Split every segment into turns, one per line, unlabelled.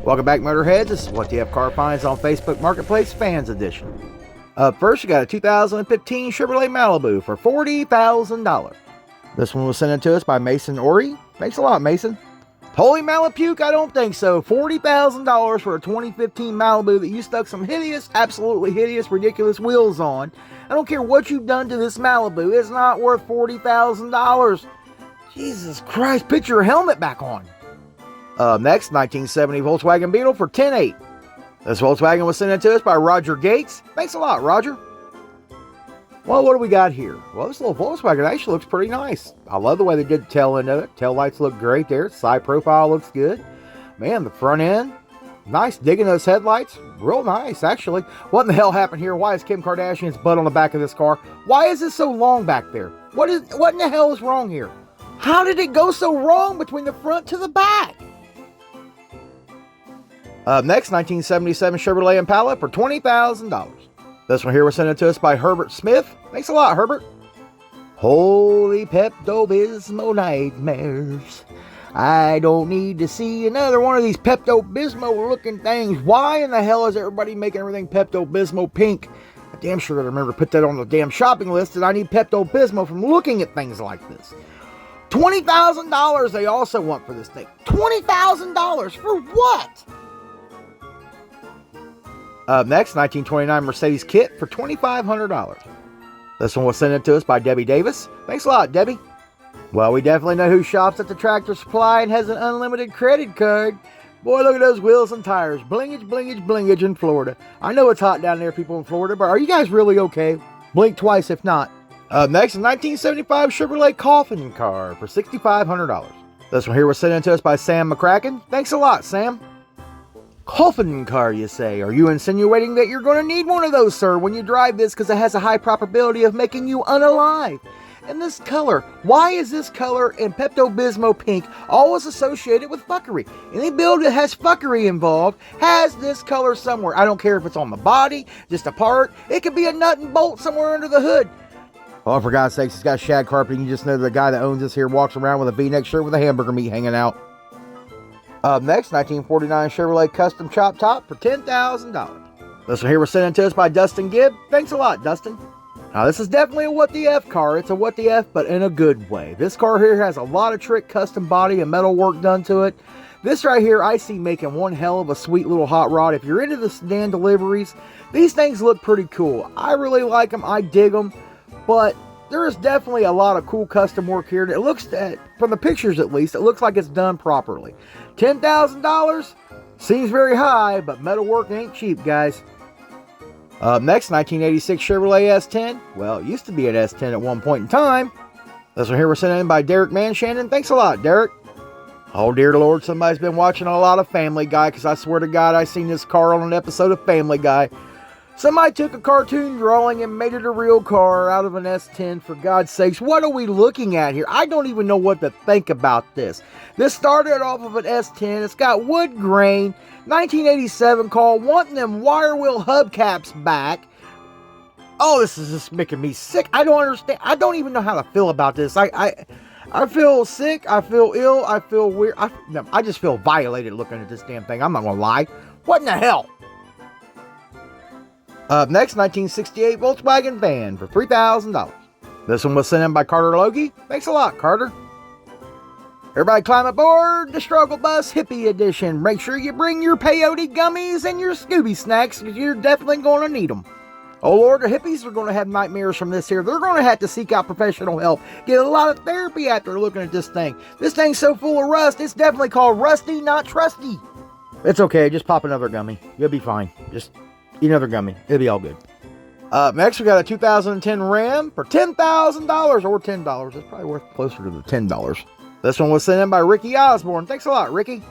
Welcome back, Motorheads. This is WTF Car Finds on Facebook Marketplace Fans Edition. Up first, you got a 2015 Chevrolet Malibu for $40,000. This one was sent in to us by Mason Ori. Thanks a lot, Mason. Holy Malapuke, I don't think so. $40,000 for a 2015 Malibu that you stuck some hideous, absolutely hideous, ridiculous wheels on. I don't care what you've done to this Malibu. It's not worth $40,000. Jesus Christ, put your helmet back on. Next, 1970 Volkswagen Beetle for $10,800. This Volkswagen was sent in to us by Roger Gates. Thanks a lot, Roger. Well, what do we got here? Well, this little Volkswagen actually looks pretty nice. I love the way they did the tail end of it. Tail lights look great there. Side profile looks good. Man, the front end, nice. Digging those headlights. Real nice, actually. What in the hell happened here? Why is Kim Kardashian's butt on the back of this car? Why is it so long back there? What in the hell is wrong here? How did it go so wrong between the front to the back? Next, 1977 Chevrolet Impala for $20,000. This one here was sent in to us by Herbert Smith. Thanks a lot, Herbert. Holy Pepto-Bismol nightmares. I don't need to see another one of these Pepto-Bismol looking things. Why in the hell is everybody making everything Pepto-Bismol pink? I damn sure gotta remember to put that on the damn shopping list that I need Pepto-Bismol from looking at things like this. $20,000 they also want for this thing. $20,000 for what? Next, 1929 Mercedes Kit for $2,500. This one was sent in to us by Debbie Davis. Thanks a lot, Debbie. Well, we definitely know who shops at the Tractor Supply and has an unlimited credit card. Boy, look at those wheels and tires. Blingage, blingage, blingage in Florida. I know it's hot down there, people in Florida, but are you guys really okay? Blink twice if not. Next, 1975 Chevrolet Coffin Car for $6,500. This one here was sent in to us by Sam McCracken. Thanks a lot, Sam. Coffin car, you say? Are you insinuating that you're going to need one of those, sir, when you drive this because it has a high probability of making you unalive? And this color, why is this color in Pepto-Bismol pink always associated with fuckery? Any build that has fuckery involved has this color somewhere. I don't care if it's on the body, just a part. It could be a nut and bolt somewhere under the hood. Oh, for God's sakes, it's got shag carpeting. You just know the guy that owns this here walks around with a V-neck shirt with a hamburger meat hanging out. Next, 1949 Chevrolet Custom Chop Top for $10,000. This one here was sent in to us by Dustin Gibb. Thanks a lot, Dustin. Now, this is definitely a What the F car. It's a What the F, but in a good way. This car here has a lot of trick custom body and metal work done to it. This right here, I see making one hell of a sweet little hot rod. If you're into the sedan deliveries, these things look pretty cool. I really like them. I dig them. But there is definitely a lot of cool custom work here. It looks, from the pictures at least, it looks like it's done properly. $10,000 seems very high, but metal work ain't cheap, guys. Next, 1986 Chevrolet S10. Well, it used to be an S10 at one point in time. This one here was sent in by Derek Manshannon. Thanks a lot, Derek. Oh, dear Lord, somebody's been watching a lot of Family Guy, because I swear to God, I seen this car on an episode of Family Guy. Somebody took a cartoon drawing and made it a real car out of an S10. For God's sakes, what are we looking at here? I don't even know what to think about this. This started off of an S10. It's got wood grain. 1987 call, wanting them wire wheel hubcaps back. Oh, this is just making me sick. I don't understand. I don't even know how to feel about this. I feel sick. I feel ill. I feel weird. I just feel violated looking at this damn thing. I'm not going to lie. What in the hell? Next, 1968 Volkswagen van for $3,000. This one was sent in by Carter Logie. Thanks a lot, Carter. Everybody climb aboard the Struggle Bus Hippie Edition. Make sure you bring your peyote gummies and your Scooby snacks, because you're definitely going to need them. Oh Lord, the hippies are going to have nightmares from this here. They're going to have to seek out professional help. Get a lot of therapy after looking at this thing. This thing's so full of rust, it's definitely called rusty, not trusty. It's okay, just pop another gummy. You'll be fine. Just eat another gummy. It'll be all good. Next, we got a 2010 Ram for $10,000 or $10. It's probably worth closer to the $10. This one was sent in by Ricky Osborne. Thanks a lot, Ricky.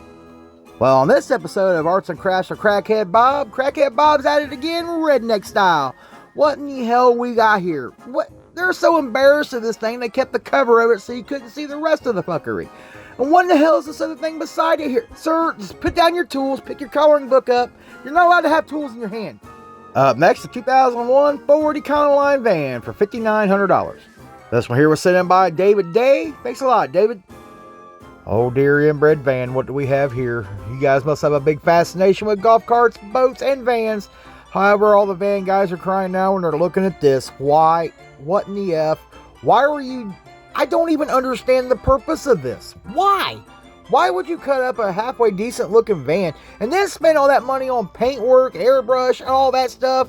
Well, on this episode of Arts and Crafts with Crackhead Bob's at it again, redneck style. What in the hell we got here? What? They're so embarrassed of this thing, they kept the cover of it so you couldn't see the rest of the fuckery. And what in the hell is this other thing beside it here? Sir, just put down your tools, pick your coloring book up. You're not allowed to have tools in your hand. Next, the 2001 Ford Econoline van for $5,900. This one here was sent in by David Day. Thanks a lot, David. Oh dear, inbred van, what do we have here? guys must have a big fascination with golf carts, boats, and vans. However, all the van guys are crying now when they're looking at this. Why? What in the F? Why were you... I don't even understand the purpose of this. Why? Why would you cut up a halfway decent looking van and then spend all that money on paintwork, airbrush, and all that stuff?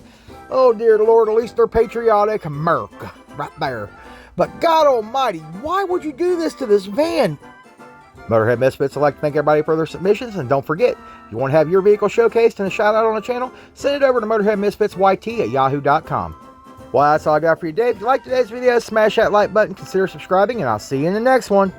Oh dear Lord, at least they're patriotic. America, right there. But God almighty, why would you do this to this van? Motorhead Misfits would like to thank everybody for their submissions, and don't forget, if you want to have your vehicle showcased and a shout out on the channel, send it over to motorheadmisfitsyt@yahoo.com. Well, that's all I got for you today. If you liked today's video, smash that like button, consider subscribing, and I'll see you in the next one.